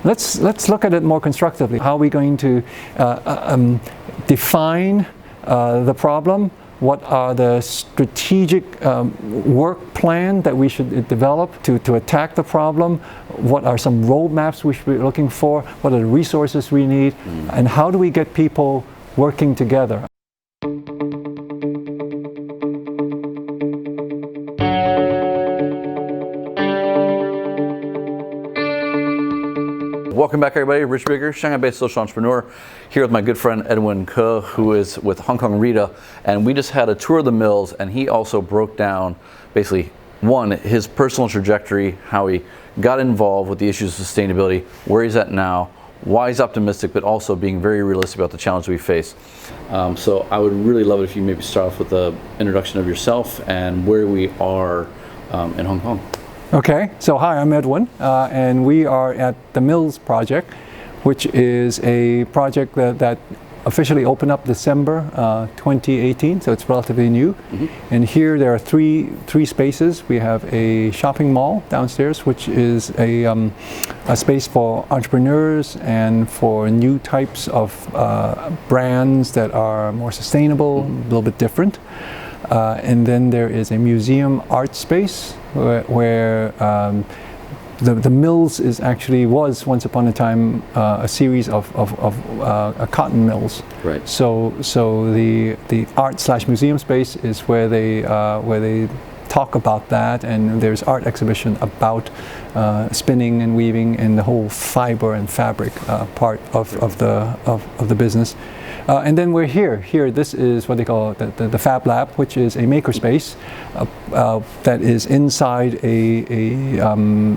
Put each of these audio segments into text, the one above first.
Let's look at it more constructively. How are we going to define the problem? What are the strategic work plan that we should develop to attack the problem? What are some roadmaps we should be looking for? What are the resources we need? And how do we get people working together? Welcome back, everybody. Rich Bigger, Shanghai-based social entrepreneur, here with my good friend Edwin Keh, who is with Hong Kong Rita, and we just had a tour of the mills, and he also broke down basically his personal trajectory, how he got involved with the issues of sustainability, where he's at now, why he's optimistic, but also being very realistic about the challenge we face. So I would really love it if you maybe start off with an introduction of yourself and where we are in Hong Kong. Okay, so hi, I'm Edwin, and we are at the Mills project, which is a project that officially opened up December 2018, so it's relatively new. And here there are three spaces. We have a shopping mall downstairs, which is a space for entrepreneurs and for new types of brands that are more sustainable, a little bit different. And then there is a museum art space where the Mills was once upon a time a series of cotton mills. Right. So the art/museum space is where they talk about that, and there's art exhibition about spinning and weaving and the whole fiber and fabric part of the business. And then we're here. This is what they call the Fab Lab, which is a makerspace that is inside a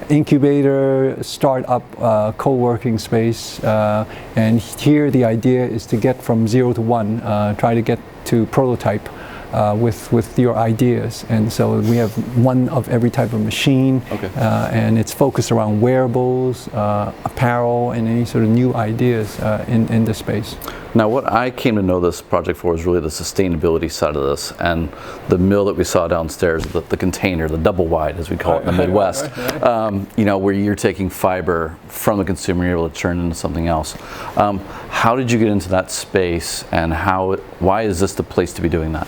incubator, startup, co-working space. And here the idea is to get from 0 to 1, try to get to prototype with your ideas. And so we have one of every type of machine, and it's focused around wearables, apparel, and any sort of new ideas in this space. Now, what I came to know this project for is really the sustainability side of this, and the mill that we saw downstairs, the container, the double wide as we call it in the Midwest, you know, where you're taking fiber from the consumer, you're able to turn it into something else. How did you get into that space, and why is this the place to be doing that?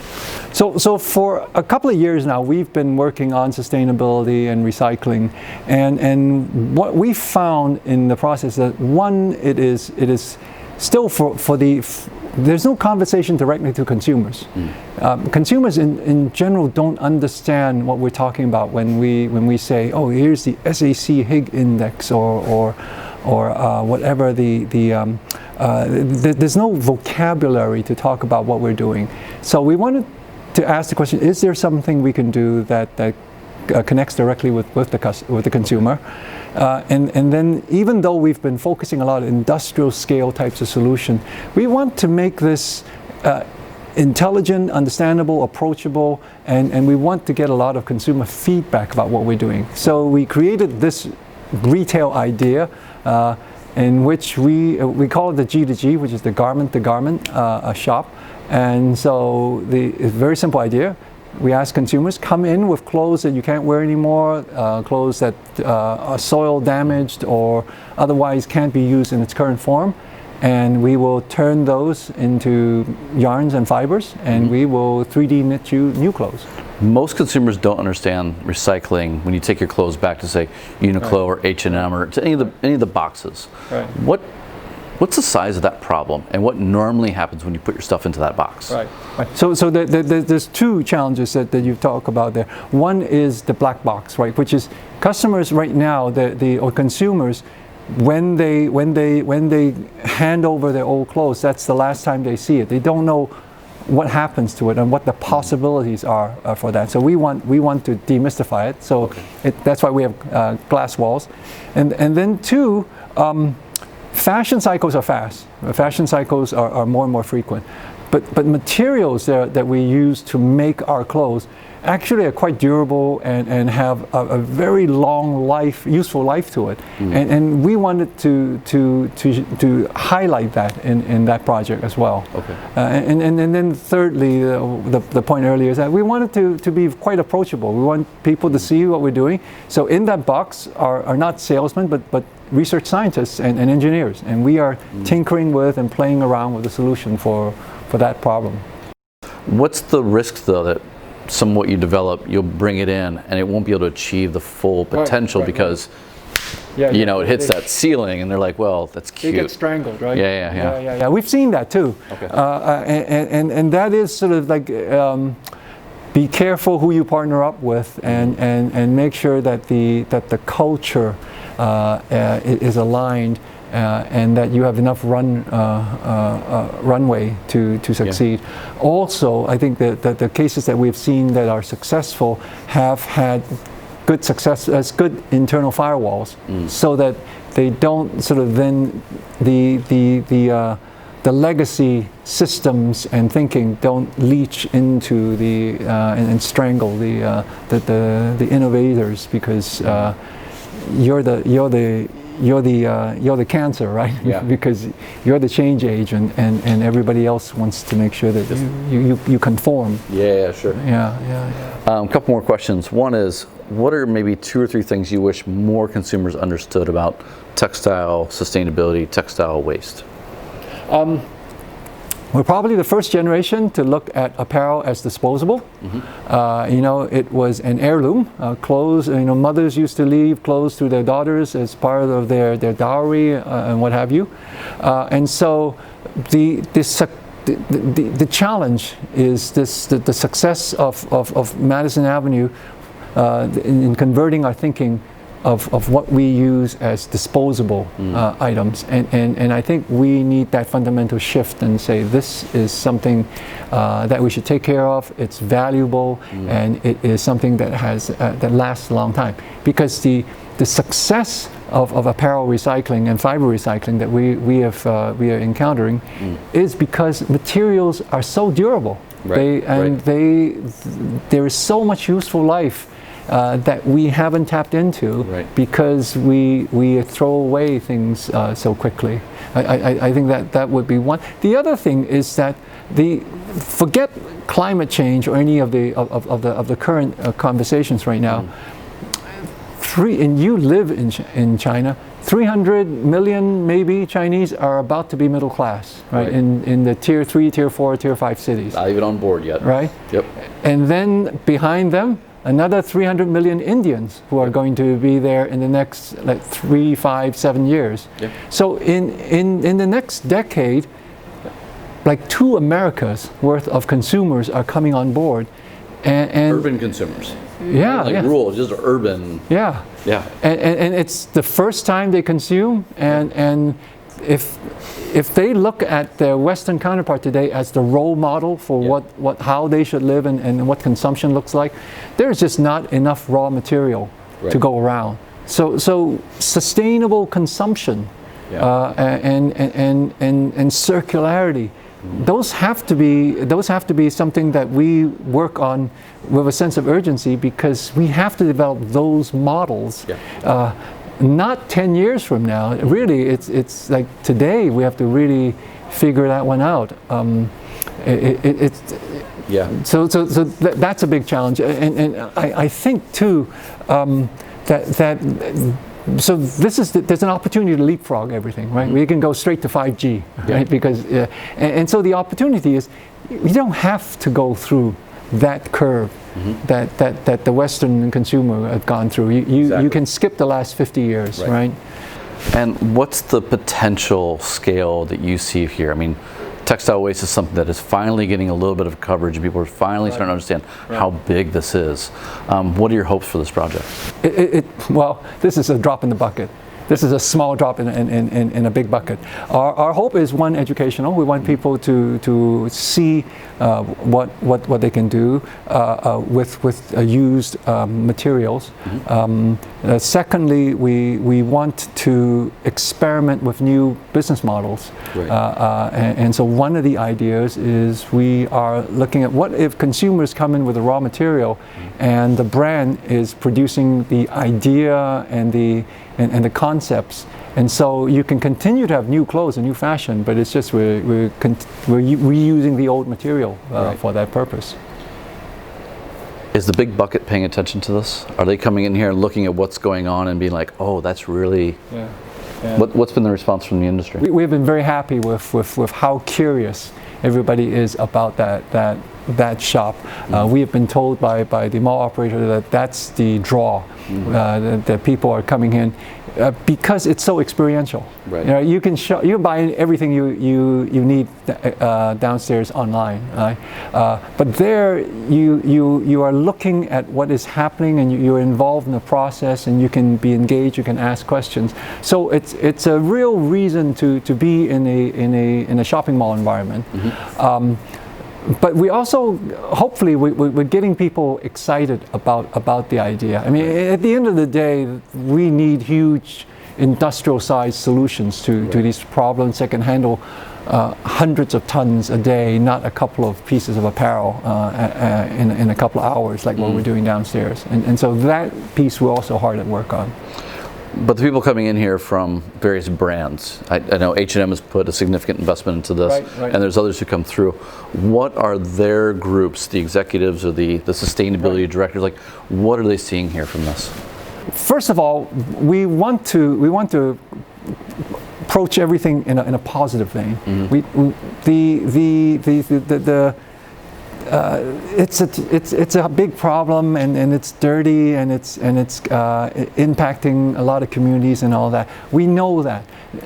So for a couple of years now, we've been working on sustainability and recycling, and what we found in the process that it is still there's no conversation directly to consumers. Consumers in general don't understand what we're talking about when we say, oh, here's the SAC Higg index or whatever there's no vocabulary to talk about what we're doing. So we wanted to ask the question, is there something we can do that connects directly with the consumer? And then even though we've been focusing a lot on industrial scale types of solution, we want to make this intelligent, understandable, approachable, and we want to get a lot of consumer feedback about what we're doing. So we created this retail idea in which we call it the G2G, which is the garment to garment shop. And so it's a very simple idea. We ask consumers, come in with clothes that you can't wear anymore, clothes that are soil damaged or otherwise can't be used in its current form, and we will turn those into yarns and fibers, and we will 3D knit you new clothes. Most consumers don't understand recycling when you take your clothes back to, say, Uniqlo or H&M or to any of the boxes. Right. What's the size of that problem, and what normally happens when you put your stuff into that box? Right. So there's two challenges that you talk about there. One is the black box, right, which is customers right now, or consumers, when they hand over their old clothes, that's the last time they see it. They don't know what happens to it and what the possibilities are for that. So we want to demystify it. So that's why we have glass walls, and then two. Fashion cycles are fast. Fashion cycles are more and more frequent. But materials that we use to make our clothes actually are quite durable and have a very long life, useful life to it. And we wanted to highlight that in that project as well. Okay. And then thirdly, the point earlier is that we wanted to be quite approachable. We want people to see what we're doing. So in that box are not salesmen, but research scientists and engineers. And we are tinkering with and playing around with the solution for that problem. What's the risk, though, that some of what you develop, you'll bring it in and it won't be able to achieve the full potential because you know, it hits that ceiling and they're like, well, that's cute. It gets strangled, right? Yeah. We've seen that too. Okay. And that is sort of like, be careful who you partner up with and make sure that the culture is aligned and that you have enough runway to succeed. Yeah. Also, I think that the cases that we've seen that are successful have had good success as good internal firewalls, so that they don't sort of then the legacy systems and thinking don't leach into the and strangle the innovators, because you're the cancer, right? Yeah. Because you're the change agent, and everybody else wants to make sure that you conform. Yeah, sure. Yeah. A couple more questions. One is, what are maybe 2 or 3 things you wish more consumers understood about textile sustainability, textile waste? We're probably the first generation to look at apparel as disposable. You know, it was an heirloom. Clothes, you know, mothers used to leave clothes to their daughters as part of their dowry and what have you. And so the challenge is the success of Madison Avenue in converting our thinking of what we use as disposable items, and I think we need that fundamental shift and say this is something that we should take care of. It's valuable, and it is something that has that lasts a long time, because the success of apparel recycling and fiber recycling that we are encountering is because materials are so durable. There is so much useful life that we haven't tapped into, because we throw away things so quickly. I think that would be one. The other thing is that forget climate change or any of the current conversations right now. And you live in China. 300 million maybe Chinese are about to be middle class, right? In the tier 3, tier 4, tier 5 cities. Not even on board yet. Right. Yep. And then behind them, another 300 million Indians who are going to be there in the next 3, 5, 7 years. Yep. So in the next decade, like 2 Americas worth of consumers are coming on board. And urban consumers. Yeah. Rural, just urban. Yeah. And it's the first time they consume, and if they look at their Western counterpart today as the role model for how they should live and what consumption looks like, there's just not enough raw material to go around. So sustainable consumption and circularity, those have to be something that we work on with a sense of urgency, because we have to develop those models. Not 10 years from now. Really, it's like today we have to really figure that one out. So that's a big challenge, and I think too so there's an opportunity to leapfrog everything, right? We can go straight to 5G, right? Because and so the opportunity is, you don't have to go through that curve that the Western consumer have gone through. You can skip the last 50 years, right? And what's the potential scale that you see here? I mean, textile waste is something that is finally getting a little bit of coverage, and people are finally starting to understand how big this is. What are your hopes for this project? Well, this is a drop in the bucket. this is a small drop in a big bucket. Our hope is, one, educational. We want people to see what they can do with used materials. Secondly, we want to experiment with new business models. Right. And so one of the ideas is we are looking at what if consumers come in with a raw material and the brand is producing the idea and the concepts, and so you can continue to have new clothes and new fashion, but it's just we're reusing the old material for that purpose. Is the big bucket paying attention to this? Are they coming in here and looking at what's going on and being like, oh, that's really... Yeah. What's been the response from the industry? We've been very happy with how curious everybody is about that shop. We have been told by the mall operator that that's the draw, that people are coming in because it's so experiential. Right. You know, you can buy everything you need downstairs online, right? But there you are looking at what is happening, and you're involved in the process, and you can be engaged, you can ask questions. So it's a real reason to be in a shopping mall environment. But we also, hopefully, we're getting people excited about the idea. I mean, at the end of the day, we need huge industrial-sized solutions to these problems that can handle hundreds of tons a day, not a couple of pieces of apparel in a couple of hours, like what we're doing downstairs. And so that piece we're also hard at work on. But the people coming in here from various brands, I know H&M has put a significant investment into this, and there's others who come through. What are their groups, the executives or the sustainability directors, like what are they seeing here from this? First of all, we want to approach everything in a positive vein. It's a big problem, and it's dirty, and it's impacting a lot of communities and all that. We know that.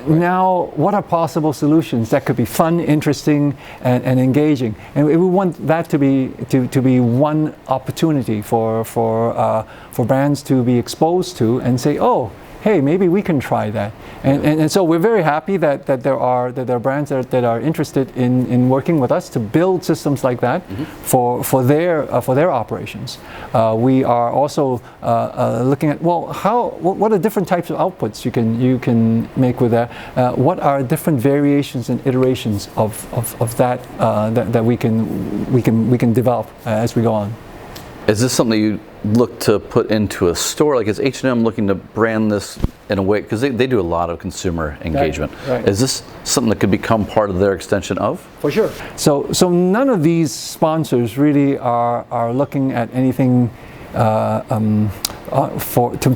Now, what are possible solutions that could be fun, interesting, and engaging? And we want that to be one opportunity for brands to be exposed to and say, oh, hey, maybe we can try that. And so we're very happy that there are brands that are interested in working with us to build systems like that for their operations. We are also looking at, well, what are different types of outputs you can make with that? What are different variations and iterations of that we can develop as we go on? Is this something you look to put into a store? Like, is H&M looking to brand this in a way, because they do a lot of consumer engagement. Right. Is this something that could become part of their extension of? For sure. So none of these sponsors really are looking at anything to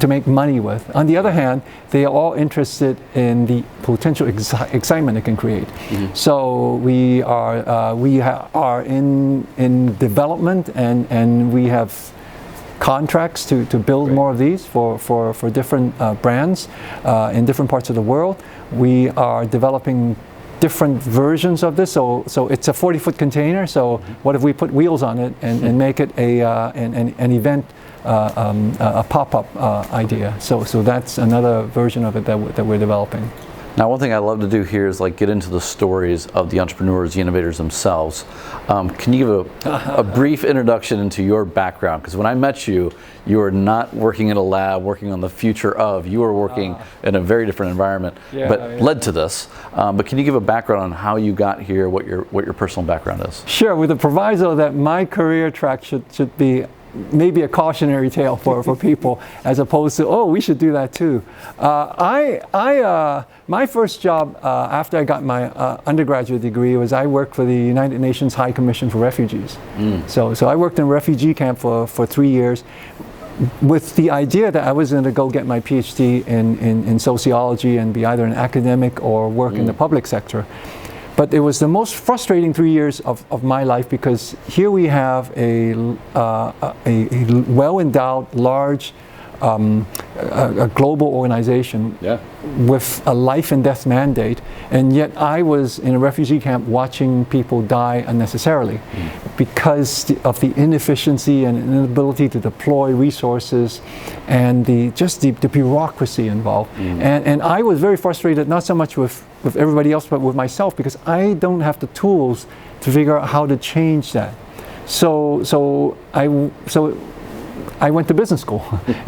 make money with. On the other hand, they are all interested in the potential excitement it can create. So we are in development, and we have contracts to build more of these for different brands in different parts of the world. We are developing different versions of this. So it's a 40-foot container. So what if we put wheels on it and make it an event, a pop-up idea? So that's another version of it that we're developing. Now, one thing I love to do here is like get into the stories of the entrepreneurs, the innovators themselves. Can you give a brief introduction into your background? Because when I met you, you were not working in a lab, working on the future of. You were working in a very different environment, led to this. But can you give a background on how you got here, what your personal background is? Sure, with the proviso that my career track should be maybe a cautionary tale for people, as opposed to, oh, we should do that too. My first job after I got my undergraduate degree was I worked for the United Nations High Commission for Refugees. So I worked in a refugee camp for 3 years with the idea that I was going to go get my PhD in sociology and be either an academic or work in the public sector. But it was the most frustrating 3 years of my life, because here we have a well-endowed, large a global organization with a life and death mandate, and yet I was in a refugee camp watching people die unnecessarily because of the inefficiency and inability to deploy resources and the bureaucracy involved. And I was very frustrated, not so much with everybody else, but with myself, because I don't have the tools to figure out how to change that. So I went to business school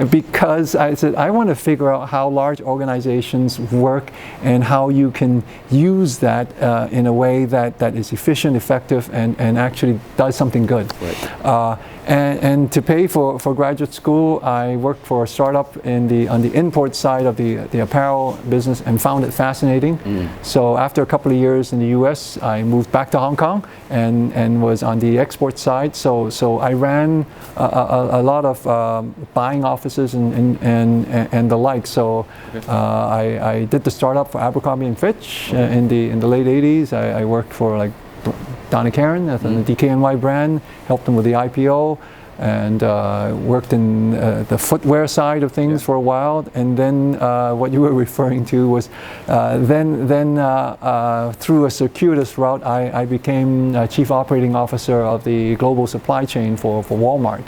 because I said, I want to figure out how large organizations work and how you can use that in a way that is efficient, effective, and actually does something good. Right. And to pay for graduate school, I worked for a startup on the import side of the apparel business and found it fascinating. So after a couple of years in the US, I moved back to Hong Kong and was on the export side. So I ran a lot of buying offices and the like. So I did the startup for Abercrombie and Fitch in the late 80s. I worked for like Donna Karan at the DKNY brand, helped them with the IPO, and worked in the footwear side of things for a while. And then what you were referring to was then through a circuitous route, I became Chief Operating Officer of the global supply chain for Walmart,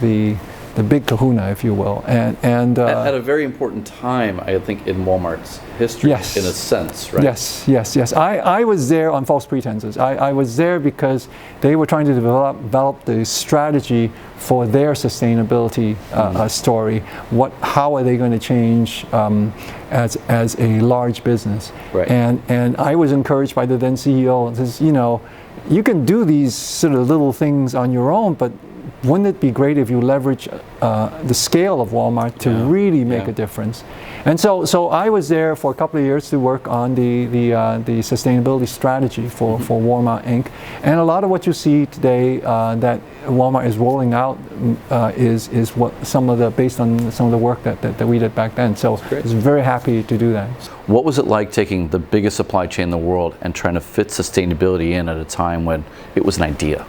the big kahuna, if you will. And at a very important time, I think, in Walmart's history, in a sense, right? Yes. I was there on false pretenses. I was there because they were trying to develop the strategy for their sustainability story. How are they going to change as a large business? Right. And I was encouraged by the then CEO. Says, you can do these sort of little things on your own, but wouldn't it be great if you leverage the scale of Walmart to really make a difference? And so I was there for a couple of years to work on the sustainability strategy for Walmart Inc. And a lot of what you see today that Walmart is rolling out is what based on some of the work that we did back then. So I was very happy to do that. What was it like taking the biggest supply chain in the world and trying to fit sustainability in at a time when it was an idea?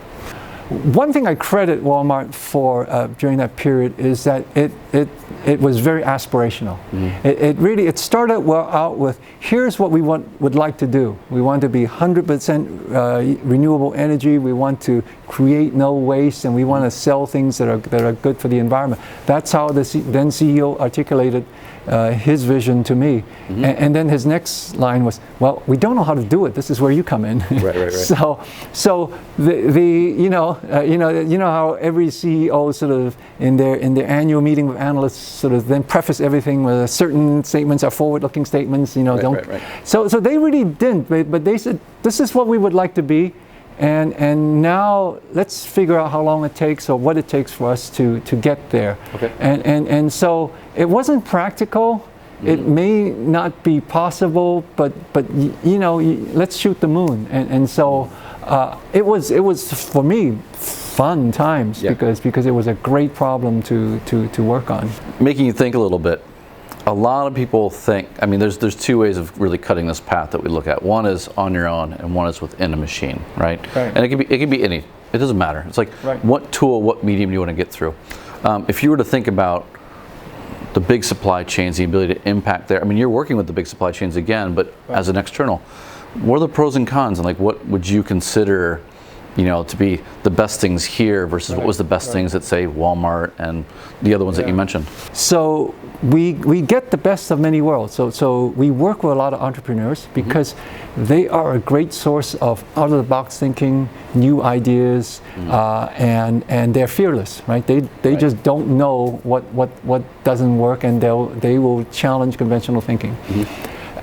One thing I credit Walmart for during that period is that it was very aspirational. It started out with, here's what we would like to do. We want to be 100% renewable energy. We want to create no waste, and we want to sell things that are good for the environment. That's how the then CEO articulated his vision to me. And then his next line was, well, we don't know how to do it. This is where you come in. Right. So you know how every CEO sort of in their annual meeting with analysts sort of then preface everything with certain statements are forward-looking statements. Right. So they really didn't, but they said, this is what we would like to be. And now let's figure out how long it takes or what it takes for us to get there. Okay. And so it wasn't practical. It may not be possible, but let's shoot the moon. And so it was for me fun times because it was a great problem to work on. Making you think a little bit. A lot of people think, there's two ways of really cutting this path that we look at. One is on your own, and one is within a machine, right? And it can be any. It doesn't matter. It's like what tool, what medium do you want to get through. If you were to think about the big supply chains, the ability to impact there. You're working with the big supply chains again, but as an external. What are the pros and cons, and what would you consider, to be the best things here versus what was the best things at, say, Walmart and the other ones that you mentioned? So we get the best of many worlds. So we work with a lot of entrepreneurs because they are a great source of out-of-the-box thinking, new ideas, and they're fearless, right? They just don't know what doesn't work, and they will challenge conventional thinking.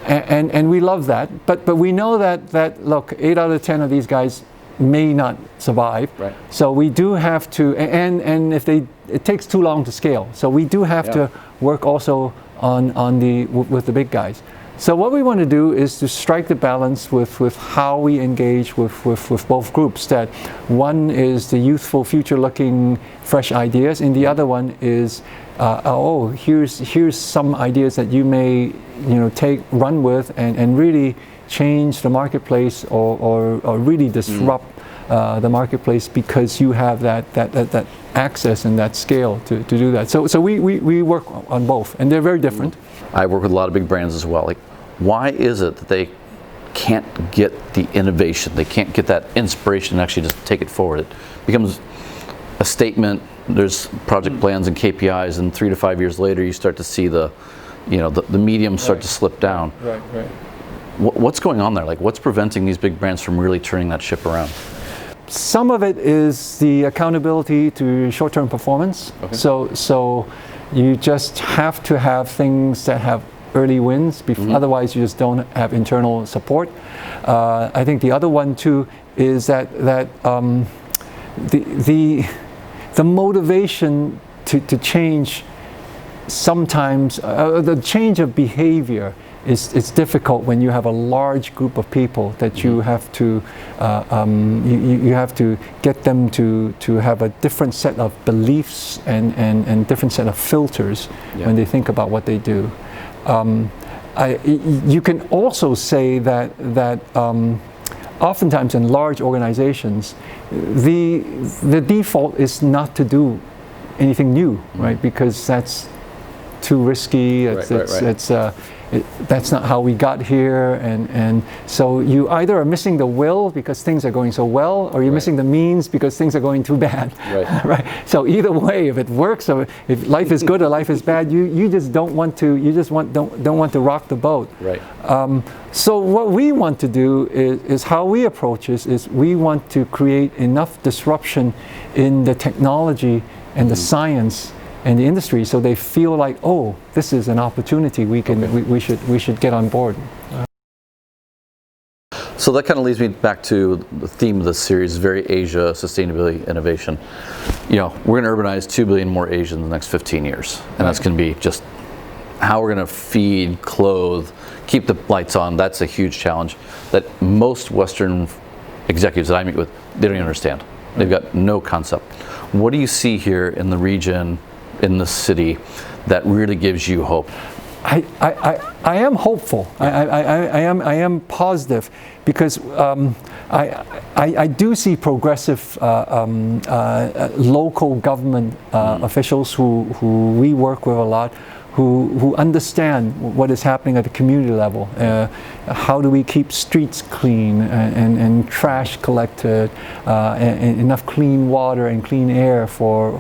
And we love that, but we know that look, 8 out of 10 of these guys may not survive. So we do have to, and if it takes too long to scale. So we do have to work also with the big guys. So what we want to do is to strike the balance with how we engage with both groups. That one is the youthful, future-looking, fresh ideas, and the other one is, here's some ideas that you may run with and really change the marketplace or really disrupt the marketplace because you have that access and that scale to do that. So we work on both, and they're very different. I work with a lot of big brands as well. Like, why is it that they can't get the innovation? They can't get that inspiration and actually just take it forward. It becomes a statement. There's project plans and KPIs, and 3 to 5 years later, you start to see the mediums start to slip down. Right. What's going on there? Like, what's preventing these big brands from really turning that ship around? Some of it is the accountability to short-term performance. Okay. So you just have to have things that have early wins. Otherwise, you just don't have internal support. I think the other one too is that the motivation to change. Sometimes the change of behavior is difficult when you have a large group of people that you have to you have to get them to have a different set of beliefs and different set of filters when they think about what they do. You can also say that oftentimes in large organizations, the default is not to do anything new, right? Because that's too risky. That's not how we got here, and so you either are missing the will because things are going so well, or you're missing the means because things are going too bad. Right. So either way, if it works, or if life is good or life is bad, you just don't want to. You just don't want to rock the boat. Right. So what we want to do is how we approach this is we want to create enough disruption in the technology and the science and the industry, so they feel like, oh, this is an opportunity. We should get on board. So that kind of leads me back to the theme of this series, very Asia, sustainability, innovation. You know, we're going to urbanize 2 billion more Asians in the next 15 years, and that's going to be just how we're going to feed, clothe, keep the lights on. That's a huge challenge that most Western executives that I meet with, they don't even understand. They've got no concept. What do you see here in the region, in the city, that really gives you hope? I am hopeful. I am positive because I do see progressive local government officials who we work with a lot, who understand what is happening at the community level. How do we keep streets clean and trash collected, and enough clean water and clean air for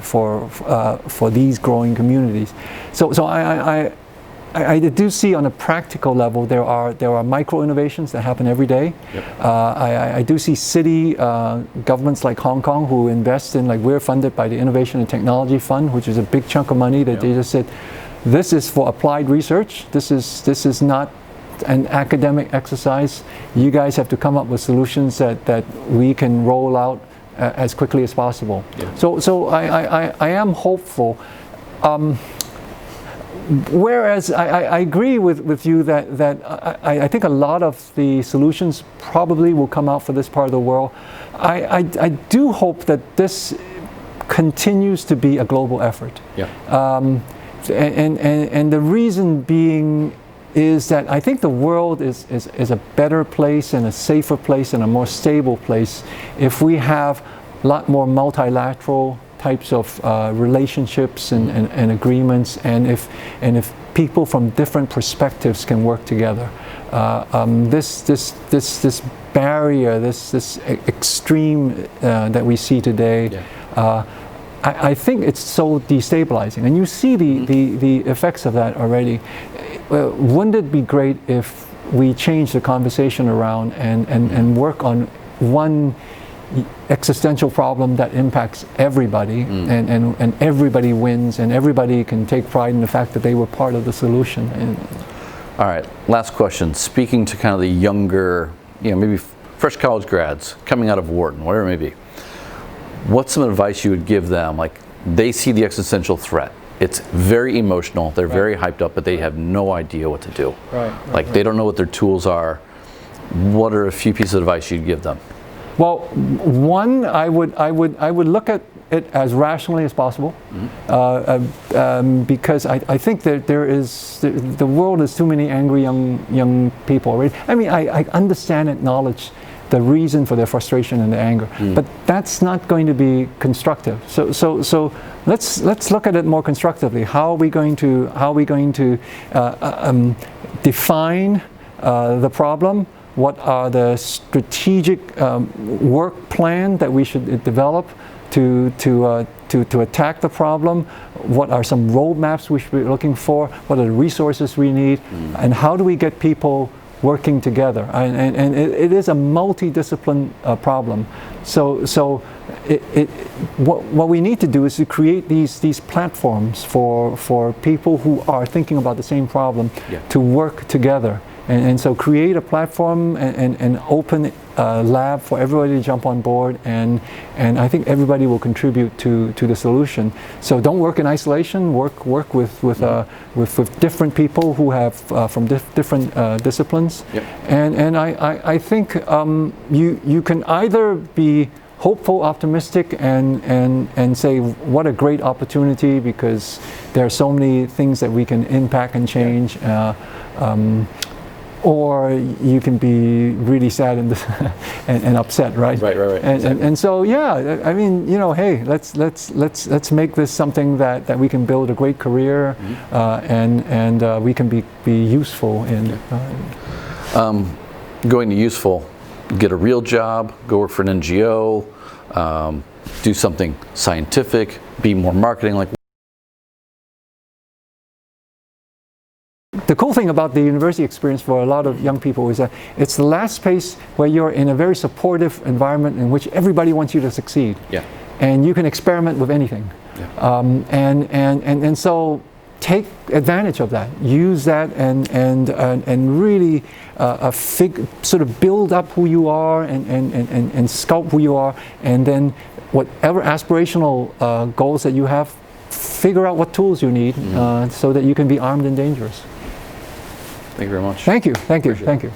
these growing communities. So I do see on a practical level there are micro innovations that happen every day. I do see city governments like Hong Kong who invest in, like, we're funded by the Innovation and Technology Fund, which is a big chunk of money that they just said, this is for applied research. This is not an academic exercise. You guys have to come up with solutions that we can roll out as quickly as possible. So I am hopeful. Whereas I agree with you that I think a lot of the solutions probably will come out for this part of the world. I do hope that this continues to be a global effort. And the reason being is that I think the world is a better place and a safer place and a more stable place if we have a lot more multilateral types of relationships and agreements, and if people from different perspectives can work together. This barrier, this extreme that we see today, I think it's so destabilizing, and you see the effects of that already. Wouldn't it be great if we change the conversation around and work on one existential problem that impacts everybody, and everybody wins, and everybody can take pride in the fact that they were part of the solution. All right, last question. Speaking to kind of the younger, maybe fresh college grads coming out of Wharton, whatever it may be, what's some advice you would give them? Like, they see the existential threat. It's very emotional. They're very hyped up, but they have no idea what to do. They don't know what their tools are. What are a few pieces of advice you'd give them? Well, one, I would look at it as rationally as possible, because I think that the world is too many angry young people already. I mean, I understand, acknowledge the reason for their frustration and their anger. But that's not going to be constructive. So let's look at it more constructively. How are we going to define the problem? What are the strategic work plan that we should develop to attack the problem? What are some roadmaps we should be looking for? What are the resources we need? And how do we get people working together? And it is a multidiscipline problem. So what we need to do is to create these platforms for people who are thinking about the same problem to work together. And so create a platform and open lab for everybody to jump on board, and I think everybody will contribute to the solution. So don't work in isolation. Work with different people who have from different disciplines. And I think you can either be hopeful, optimistic, and say what a great opportunity, because there are so many things that we can impact and change. Or you can be really sad and upset, right? Right. And so, yeah, I mean, hey, let's make this something that we can build a great career, and we can be useful in. Going to useful, get a real job, go work for an NGO, do something scientific, be more marketing like. The cool thing about the university experience for a lot of young people is that it's the last space where you're in a very supportive environment in which everybody wants you to succeed. And you can experiment with anything. And so take advantage of that. Use that and really sort of build up who you are and sculpt who you are, and then whatever aspirational goals that you have, figure out what tools you need so that you can be armed and dangerous. Thank you very much. Thank you.